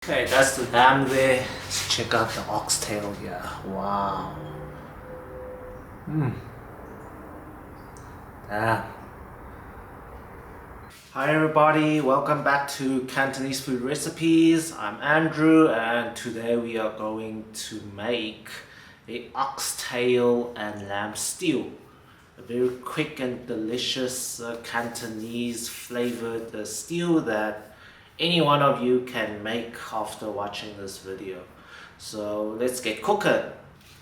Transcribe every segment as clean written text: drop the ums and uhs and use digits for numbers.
Okay, that's the lamb there. Let's check out the oxtail here. Wow. Damn. Hi everybody, welcome back to Cantonese Food Recipes. I'm Andrew and today we are going to make a oxtail and lamb stew. A very quick and delicious Cantonese flavored stew that any one of you can make after watching this video. So let's get cooking.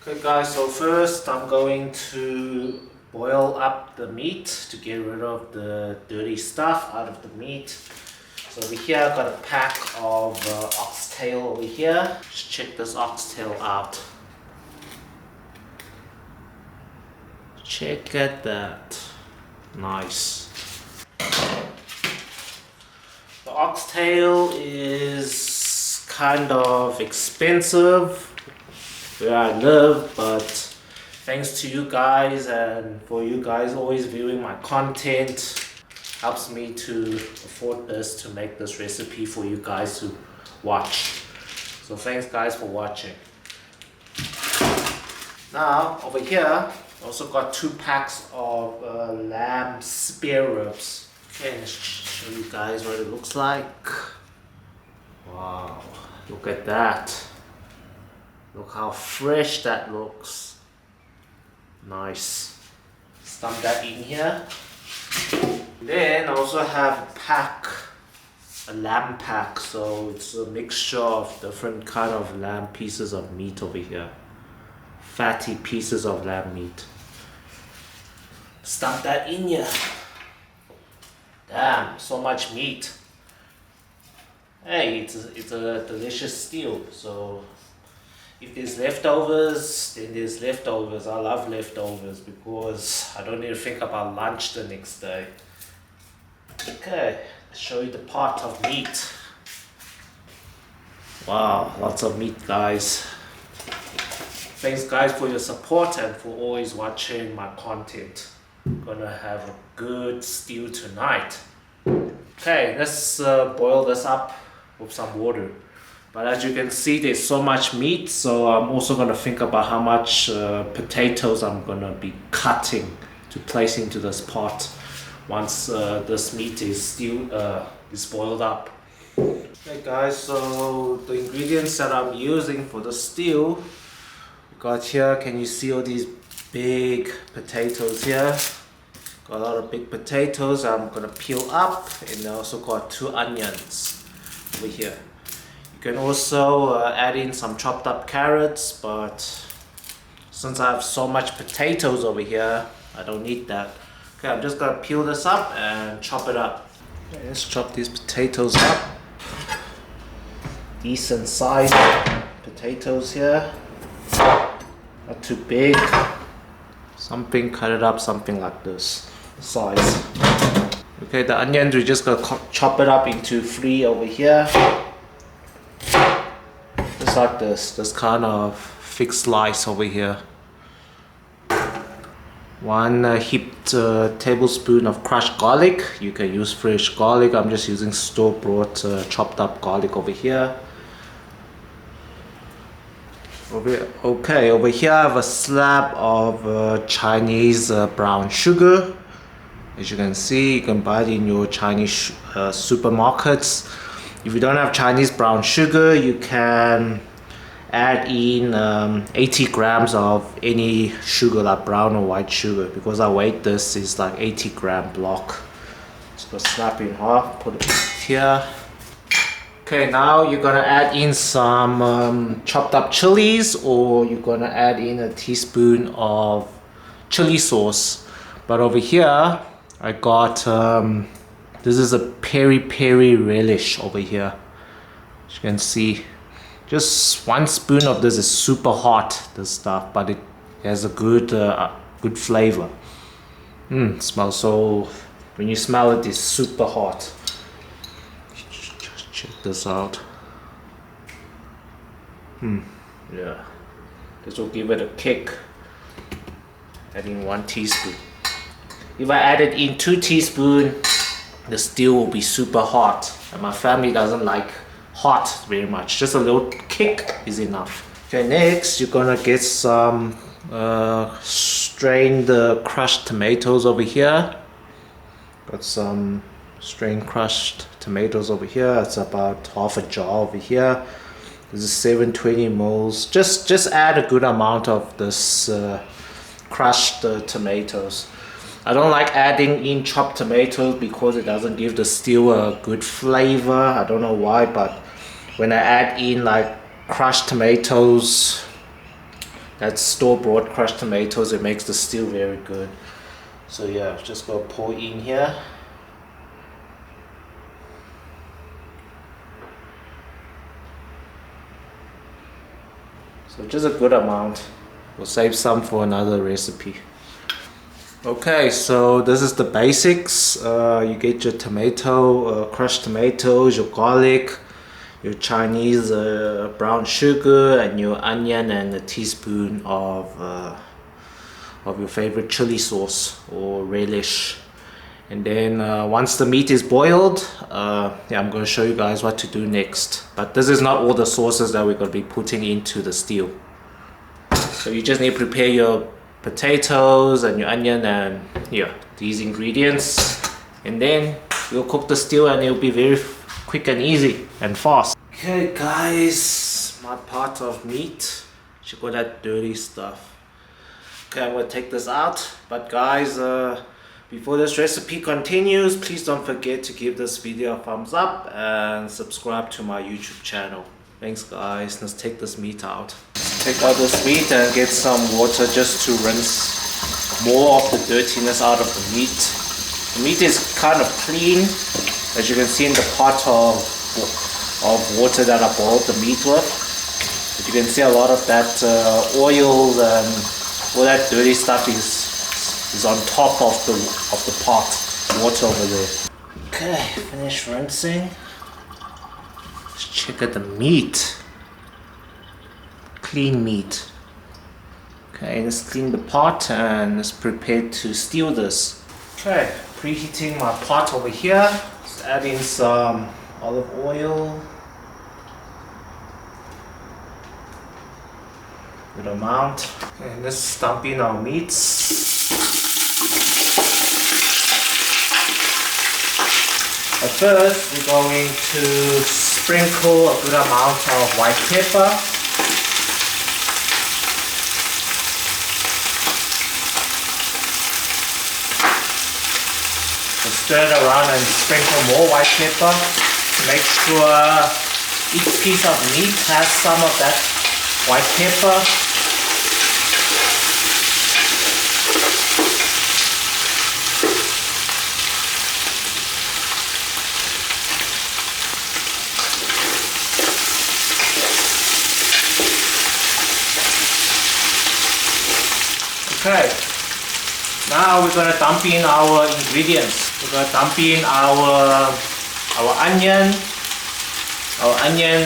Okay guys, so first I'm going to boil up the meat to get rid of the dirty stuff out of the meat. So over here I've got a pack of oxtail over here. Just check this oxtail out. Check at that. Nice. The oxtail is kind of expensive where I live, but thanks to you guys and for you guys always viewing my content, helps me to afford this, to make this recipe for you guys to watch. So thanks guys for watching. Now over here I also got 2 packs of lamb spare ribs. Okay, let's show you guys what it looks like. Wow, look at that. Look how fresh that looks. Nice. Stump that in here. Then I also have a lamb pack. So it's a mixture of different kind of lamb pieces of meat over here. Fatty pieces of lamb meat. Stump that in here. Damn, so much meat. Hey, it's a delicious stew. So if there's leftovers, then there's leftovers. I love leftovers because I don't need to think about lunch the next day. Okay, let's show you the part of meat. Wow, lots of meat guys. Thanks guys for your support and for always watching my content. I'm gonna have a good stew tonight. Okay, let's boil this up with some water. But as you can see, there's so much meat, so I'm also going to think about how much potatoes I'm going to be cutting to place into this pot once this meat is boiled up. Okay guys, so the ingredients that I'm using for the stew, we got here, can you see all these big potatoes here? Got a lot of big potatoes I'm going to peel up, and I also got 2 onions over here. You can also add in some chopped up carrots, but since I have so much potatoes over here, I don't need that. Okay, I'm just gonna peel this up and chop it up. Okay, let's chop these potatoes up. Decent sized potatoes here. Not too big. Something, cut it up something like this size. Okay, the onions, we're just gonna chop it up into 3 over here. Just like this kind of thick slice over here. 1 heaped tablespoon of crushed garlic. You can use fresh garlic. I'm just using store-bought chopped up garlic over here. Over here I have a slab of Chinese brown sugar. As you can see, you can buy it in your Chinese supermarkets. If you don't have Chinese brown sugar, you can add in 80 grams of any sugar, like brown or white sugar. Because I weighed this, is like 80 gram block. Just gonna snap it in half, put it here. Okay, now you're gonna add in some chopped up chilies, or you're gonna add in a teaspoon of chili sauce. But over here, I got this is a peri-peri relish over here. As you can see, just 1 spoon of this is super hot, this stuff, but it has a good flavor. It smells so, when you smell it, it's super hot. Just check this out. Yeah, this will give it a kick. Adding 1 teaspoon. If I added in 2 teaspoons, the stew will be super hot, and my family doesn't like hot very much. Just a little kick is enough. Okay, next you're gonna get some strained crushed tomatoes over here. Got some strained crushed tomatoes over here. It's about half a jar over here. This is 720 mils. Just add a good amount of this crushed tomatoes. I don't like adding in chopped tomatoes because it doesn't give the stew a good flavor. I don't know why, but when I add in like crushed tomatoes, that's store-bought crushed tomatoes, it makes the stew very good. So yeah, just go pour in here. So just a good amount. We'll save some for another recipe. Okay, so this is the basics. You get your tomato, crushed tomatoes, your garlic, your Chinese brown sugar, and your onion, and a teaspoon of your favorite chili sauce or relish. And then once the meat is boiled, yeah, I'm going to show you guys what to do next. But this is not all the sauces that we're going to be putting into the stew. So you just need to prepare your potatoes and your onion and yeah, these ingredients. And then we'll cook the stew and it'll be very quick and easy and fast. Okay guys, my part of meat. Check out that dirty stuff. Okay, I'm going to take this out. But guys, before this recipe continues, please don't forget to give this video a thumbs up and subscribe to my YouTube channel. Thanks guys, let's take this meat out. Take out this meat and get some water just to rinse more of the dirtiness out of the meat. The meat is kind of clean, as you can see in the pot of water that I boiled the meat with. But you can see a lot of that oil and all that dirty stuff is on top of the pot, water over there. Okay, finish rinsing. Let's check out the meat. Clean meat. Okay, let's clean the pot and let's prepare to stew this. Okay, preheating my pot over here. Let's add in some olive oil. Good amount. And let's dump in our meats. At first, we're going to sprinkle a good amount of white pepper. So stir it around and sprinkle more white pepper to make sure each piece of meat has some of that white pepper. Okay, now we're going to dump in our ingredients. We're going to dump in our onion,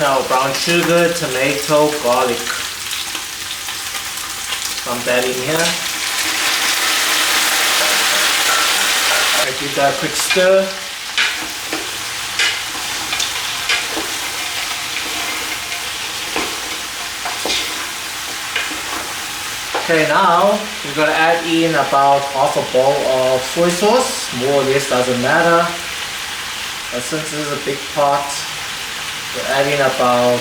our brown sugar, tomato, garlic. Dump that in here. Give that a quick stir. Okay, now we're going to add in about half a bowl of soy sauce. More or less doesn't matter. But since this is a big pot, we're adding about,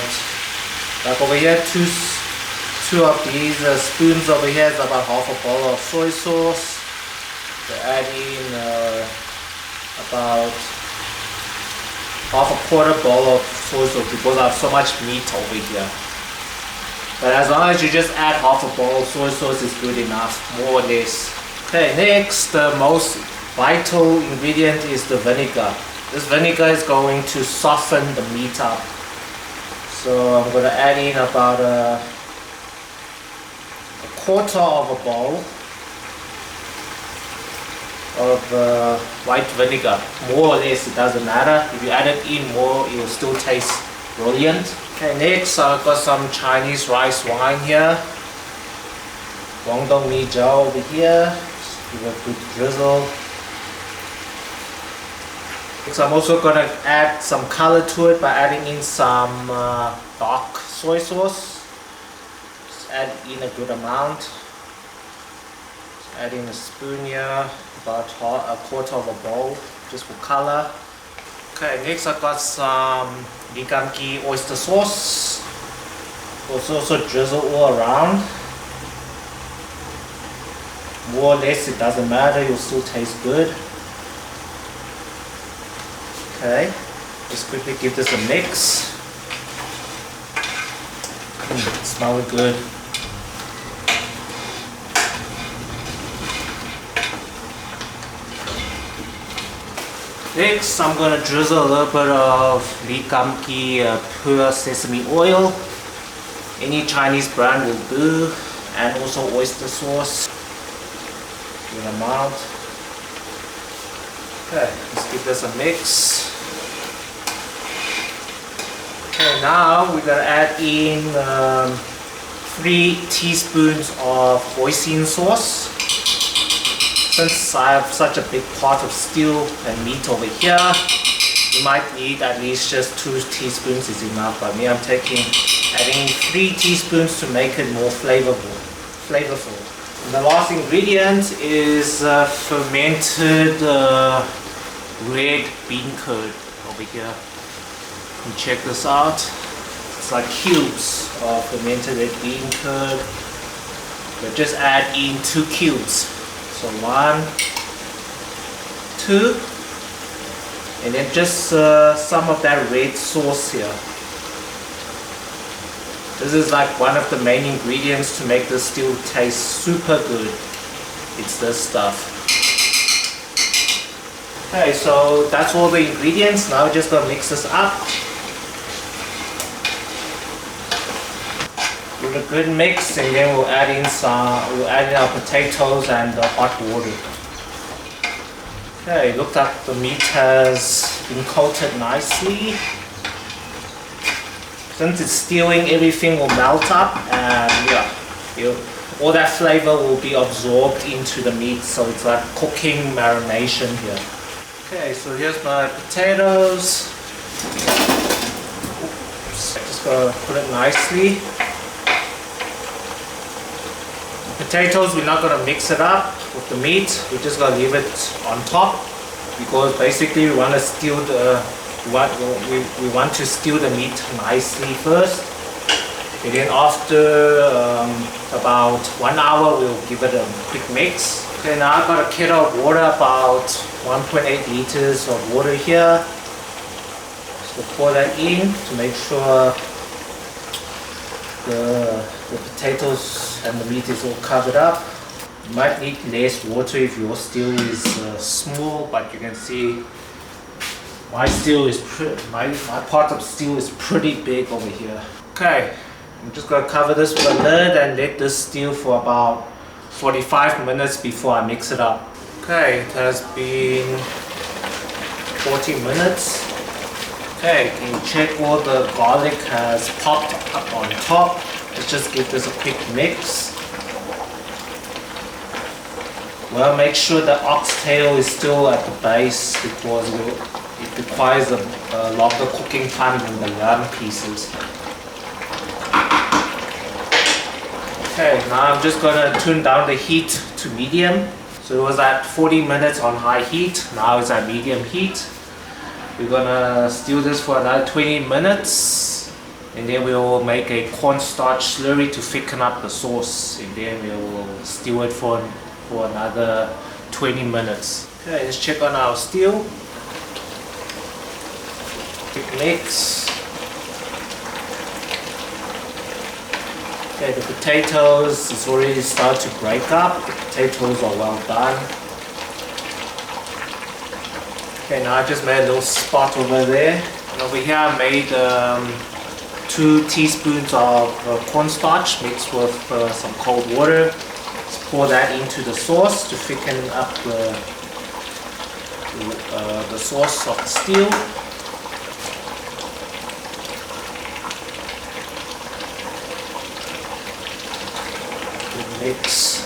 like over here, two of these spoons over here is about half a bowl of soy sauce. We're adding about half a quarter bowl of soy sauce because I have so much meat over here. But as long as you just add half a bowl, soy sauce is good enough, more or less. Okay, next, the most vital ingredient is the vinegar. This vinegar is going to soften the meat up. So I'm going to add in about a quarter of a bowl of white vinegar. More or less, it doesn't matter. If you add it in more, it will still taste brilliant. Okay, next I've got some Chinese rice wine here. Guangdong Mi Jiao over here. Just give it a good drizzle. So I'm also gonna add some color to it by adding in some dark soy sauce. Just add in a good amount. Just add in a spoon here, about a quarter of a bowl, just for color. Okay, next I've got some Nigamki oyster sauce. Also drizzle all around. More or less, it doesn't matter, it'll still taste good. Okay, just quickly give this a mix. It's smelling good. Next, I'm going to drizzle a little bit of Nigamki pure sesame oil. Any Chinese brand will do, and also oyster sauce. Good amount. Okay, let's give this a mix. Okay, now we're going to add in 3 teaspoons of hoisin sauce. Since I have such a big pot of stew and meat over here, you might need at least just 2 teaspoons is enough. But me, I'm adding 3 teaspoons to make it more flavorful. And the last ingredient is fermented red bean curd over here. You check this out. It's like cubes of fermented red bean curd. But just add in 2 cubes. So 1, 2, and then just some of that red sauce here. This is like one of the main ingredients to make this stew taste super good. It's this stuff. Okay, so that's all the ingredients. Now we're just gonna mix this up. Give it a good mix, and then we'll add in our potatoes and the hot water. Okay, looks like the meat has been coated nicely. Since it's stewing, everything will melt up, and yeah, all that flavor will be absorbed into the meat, so it's like cooking marination here. Okay, so here's my potatoes. Oops, just gonna put it nicely. Potatoes, we're not going to mix it up with the meat. We're just going to leave it on top, because basically we want to stew we want to stew the meat nicely first, and then after about 1 hour we'll give it a quick mix. Okay, now I've got a kettle of water, about 1.8 liters of water here. So pour that in to make sure the potatoes and the meat is all covered up. You might need less water if your stew is small, but you can see my pot of stew is pretty big over here. Okay, I'm just gonna cover this with a lid and let this stew for about 45 minutes before I mix it up. Okay, it has been 40 minutes. Okay, can you check all the garlic has popped up on top? Let's just give this a quick mix. Well, make sure the oxtail is still at the base, because it requires a longer cooking time than the lamb pieces. Okay, now I'm just gonna tune down the heat to medium. So it was at 40 minutes on high heat, now it's at medium heat. We're gonna stew this for another 20 minutes, and then we will make a cornstarch slurry to thicken up the sauce, and then we will stew it for another 20 minutes. Okay, let's check on our stew. Quick mix. Okay, the potatoes, it's already started to break up. The potatoes are well done. Okay, now I just made a little spot over there. And over here I made 2 teaspoons of cornstarch mixed with some cold water. Let's pour that into the sauce to thicken up the sauce of the stew. Good mix.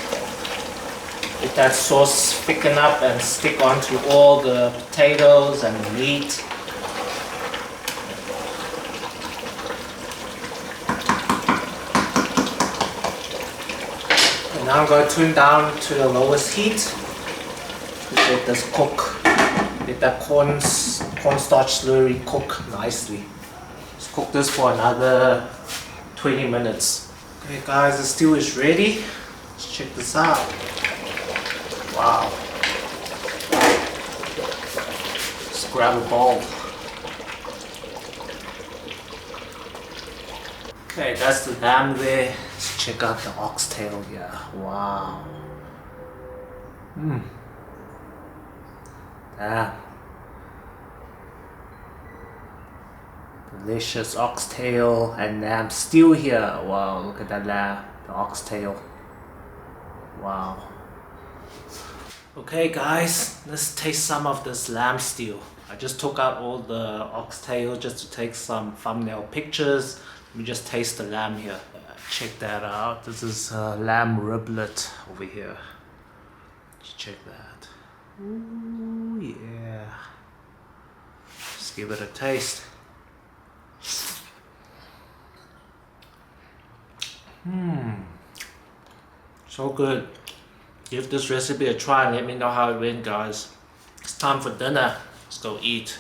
that sauce thicken up and stick onto all the potatoes and the meat. And now I'm going to turn down to the lowest heat to let this cook. Let that cornstarch slurry cook nicely. Let's cook this for another 20 minutes. Okay guys, the stew is ready. Let's check this out. Wow. Let's grab a bowl. Okay, that's the lamb there. Let's check out the oxtail here. Wow. Damn. Delicious oxtail and lamb stew here. Wow, look at that lamb, the oxtail. Wow. Okay guys, let's taste some of this lamb stew. I just took out all the oxtail just to take some thumbnail pictures. Let me just taste the lamb here. Check that out. This is lamb riblet over here. Just check that. Ooh yeah. Let's give it a taste. So good. Give this recipe a try and let me know how it went, guys. It's time for dinner. Let's go eat.